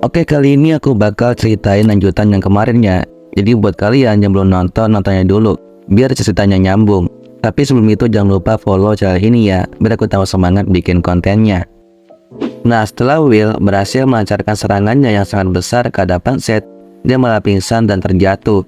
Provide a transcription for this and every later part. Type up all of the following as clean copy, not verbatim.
Oke, kali ini aku bakal ceritain lanjutan yang kemarinnya. Jadi buat kalian yang belum nonton, nontonnya dulu biar ceritanya nyambung. Tapi sebelum itu jangan lupa follow channel ini ya, biar aku tahu semangat bikin kontennya. Nah, setelah Will berhasil melancarkan serangannya yang sangat besar ke hadapan Seth, dia malah pingsan dan terjatuh.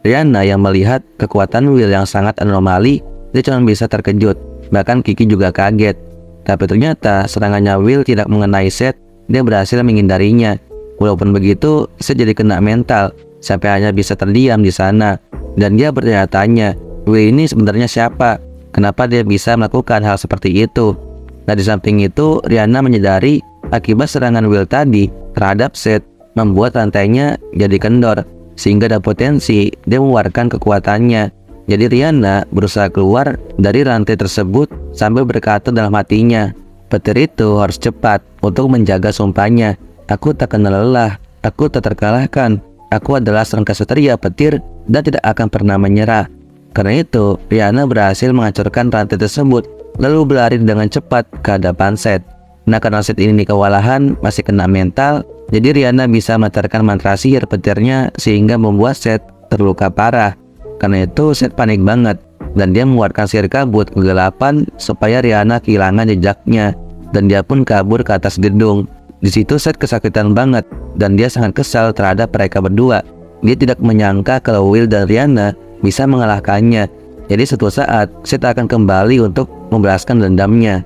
Rihanna yang melihat kekuatan Will yang sangat anomali, dia cuma bisa terkejut. Bahkan Kiki juga kaget. Tapi ternyata serangannya Will tidak mengenai Seth, dia berhasil menghindarinya. Walaupun begitu, Seth jadi kena mental, sampai hanya bisa terdiam di sana. Dan dia bertanya-tanya, Will ini sebenarnya siapa? Kenapa dia bisa melakukan hal seperti itu? Nah, di samping itu, Rihanna menyadari akibat serangan Will tadi terhadap Seth membuat rantainya jadi kendor, sehingga ada potensi dia mengeluarkan kekuatannya. Jadi Rihanna berusaha keluar dari rantai tersebut sambil berkata dalam hatinya, petir itu harus cepat untuk menjaga sumpahnya. Aku tak kenal lelah, aku tak terkalahkan. Aku adalah seorang kesatria petir dan tidak akan pernah menyerah. Karena itu, Rihanna berhasil menghancurkan rantai tersebut, lalu berlari dengan cepat ke hadapan Seth. Nah, karena Seth ini kewalahan, masih kena mental, jadi Rihanna bisa melancarkan mantra sihir petirnya sehingga membuat Seth terluka parah. Karena itu, Seth panik banget, dan dia mengeluarkan sihir kabut kegelapan supaya Rihanna kehilangan jejaknya, dan dia pun kabur ke atas gedung. Di situ Seth kesakitan banget, dan dia sangat kesal terhadap mereka berdua. Dia tidak menyangka kalau Will dan Rihanna bisa mengalahkannya. Jadi suatu saat Seth akan kembali untuk membalaskan dendamnya.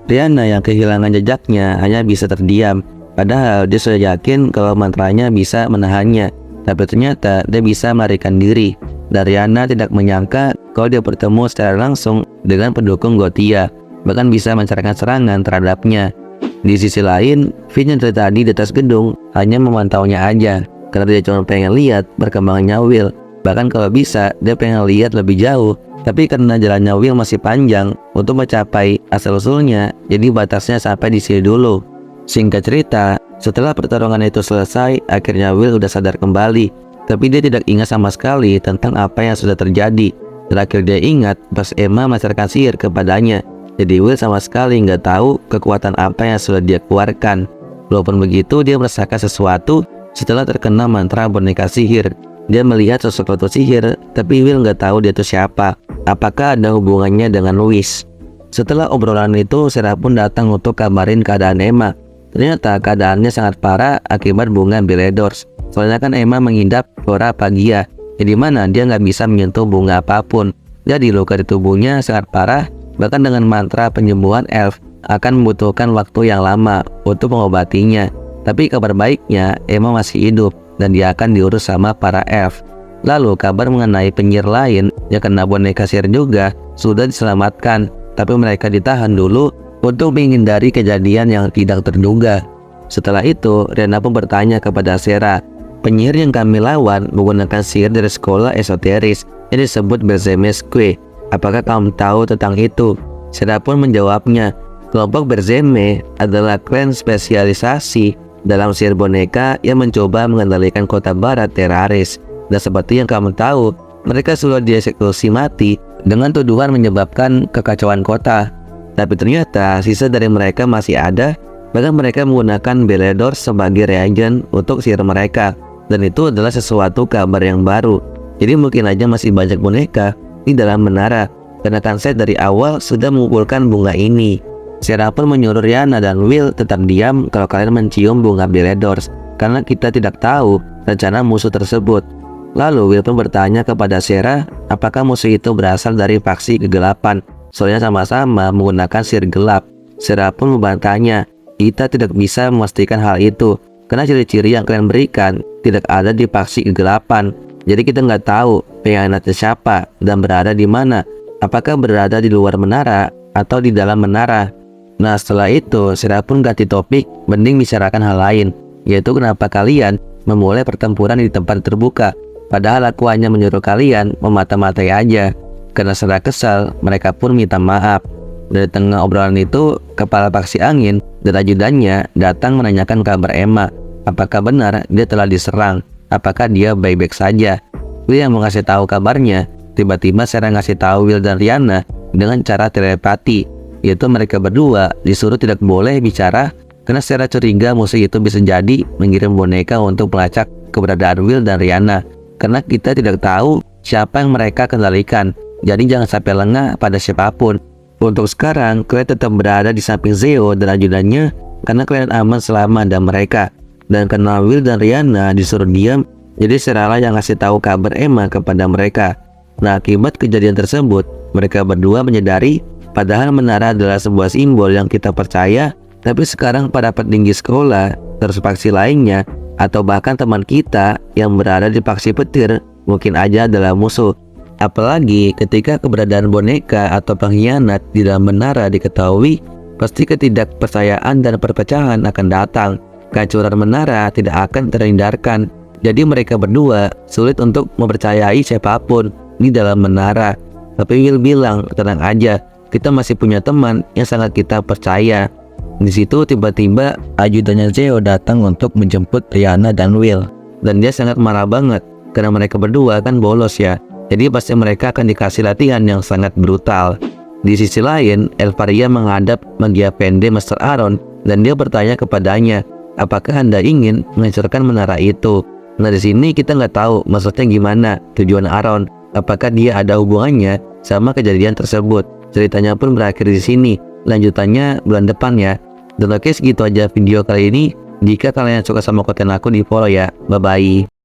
Rihanna yang kehilangan jejaknya hanya bisa terdiam, padahal dia sudah yakin kalau mantranya bisa menahannya. Tapi ternyata dia bisa melarikan diri. Dan Rihanna tidak menyangka kalau dia bertemu secara langsung dengan pendukung Gothia, bahkan bisa melancarkan serangan terhadapnya. Di sisi lain, Finn yang dari tadi di atas gedung hanya memantaunya aja, karena dia cuma pengen lihat perkembangannya Will. Bahkan kalau bisa, dia pengen lihat lebih jauh. Tapi karena jalannya Will masih panjang untuk mencapai asal-usulnya, jadi batasnya sampai di sini dulu. Singkat cerita, setelah pertarungan itu selesai, akhirnya Will udah sadar kembali. Tapi dia tidak ingat sama sekali tentang apa yang sudah terjadi. Terakhir dia ingat pas Emma melancarkan sihir kepadanya. Jadi Will sama sekali nggak tahu kekuatan apa yang sudah dia keluarkan. Walaupun begitu, dia merasakan sesuatu setelah terkena mantra boneka sihir. Dia melihat sosok Ratu sihir, tapi Will nggak tahu dia itu siapa. Apakah ada hubungannya dengan Louis? Setelah obrolan itu, Sarah pun datang untuk kabarin keadaan Emma. Ternyata keadaannya sangat parah akibat bunga Beledors. Soalnya kan Emma mengidap flora pagia, di mana dia nggak bisa menyentuh bunga apapun. Jadi luka di tubuhnya sangat parah. Bahkan dengan mantra penyembuhan elf akan membutuhkan waktu yang lama untuk mengobatinya. Tapi kabar baiknya, Emma masih hidup dan dia akan diurus sama para elf. Lalu kabar mengenai penyihir lain yang kena boneka sihir juga sudah diselamatkan. Tapi mereka ditahan dulu untuk menghindari kejadian yang tidak terduga. Setelah itu, Rihanna pun bertanya kepada Sarah, penyihir yang kami lawan menggunakan sihir dari sekolah esoteris yang disebut Berzemesque. Apakah kamu tahu tentang itu? Sarah pun menjawabnya, kelompok Berzeme adalah klan spesialisasi dalam sihir boneka yang mencoba mengendalikan kota barat Terraris. Dan seperti yang kamu tahu, mereka sudah dieksekusi mati dengan tuduhan menyebabkan kekacauan kota. Tapi ternyata sisa dari mereka masih ada, bahkan mereka menggunakan Beledors sebagai reagen untuk sihir mereka. Dan itu adalah sesuatu kabar yang baru. Jadi mungkin aja masih banyak boneka di dalam menara, karena kan Seth dari awal sudah mengumpulkan bunga ini. Sarah pun menyuruh Rihanna dan Will tetap diam kalau kalian mencium bunga Beledors, karena kita tidak tahu rencana musuh tersebut. Lalu Will pun bertanya kepada Sarah, apakah musuh itu berasal dari faksi kegelapan, soalnya sama-sama menggunakan sihir gelap. Sarah pun membantahnya, kita tidak bisa memastikan hal itu, karena ciri-ciri yang kalian berikan tidak ada di faksi kegelapan. Jadi kita nggak tahu pengkhianatnya siapa dan berada di mana. Apakah berada di luar menara atau di dalam menara? Nah, setelah itu Sarah pun ganti topik, mending bicarakan hal lain, yaitu kenapa kalian memulai pertempuran di tempat terbuka. Padahal aku hanya menyuruh kalian memata-matai aja. Karena Sarah kesal, mereka pun minta maaf. Dari tengah obrolan itu, kepala faksi angin dan ajudannya datang menanyakan kabar Emma. Apakah benar dia telah diserang? Apakah dia baik-baik saja? Will yang mau ngasih tahu kabarnya, tiba-tiba Sarah ngasih tahu Will dan Rihanna dengan cara telepati, yaitu mereka berdua disuruh tidak boleh bicara Karena secara curiga musuh itu bisa jadi mengirim boneka untuk melacak keberadaan Will dan Rihanna. Karena kita tidak tahu siapa yang mereka kendalikan. Jadi jangan sampai lengah pada siapapun. Untuk sekarang, kalian tetap berada di samping Zeo dan ajudannya karena kalian aman selama ada mereka. Dan karena Will dan Rihanna disuruh diam, jadi Serala yang ngasih tahu kabar Emma kepada mereka. Nah, akibat kejadian tersebut, mereka berdua menyadari padahal menara adalah sebuah simbol yang kita percaya, tapi sekarang para petinggi sekolah, terus faksi lainnya, atau bahkan teman kita yang berada di faksi petir mungkin aja adalah musuh. Apalagi ketika keberadaan boneka atau pengkhianat di dalam menara diketahui, pasti ketidakpercayaan dan perpecahan akan datang. Kehancuran menara tidak akan terhindarkan. Jadi mereka berdua sulit untuk mempercayai siapapun di dalam menara. Tapi Will bilang, tenang aja, kita masih punya teman yang sangat kita percaya. Di situ tiba-tiba ajudannya Zeo datang untuk menjemput Rihanna dan Will. Dan dia sangat marah banget karena mereka berdua kan bolos ya. Jadi pasti mereka akan dikasih latihan yang sangat brutal. Di sisi lain, Elvaria menghadap Magia Pende Master Aaron dan dia bertanya kepadanya, apakah Anda ingin menghancurkan menara itu? Nah di sini kita nggak tahu maksudnya gimana tujuan Aaron. Apakah dia ada hubungannya sama kejadian tersebut? Ceritanya pun berakhir di sini. Lanjutannya bulan depan ya. Dan oke, segitu aja video kali ini. Jika kalian suka sama konten aku, di follow ya. Bye bye.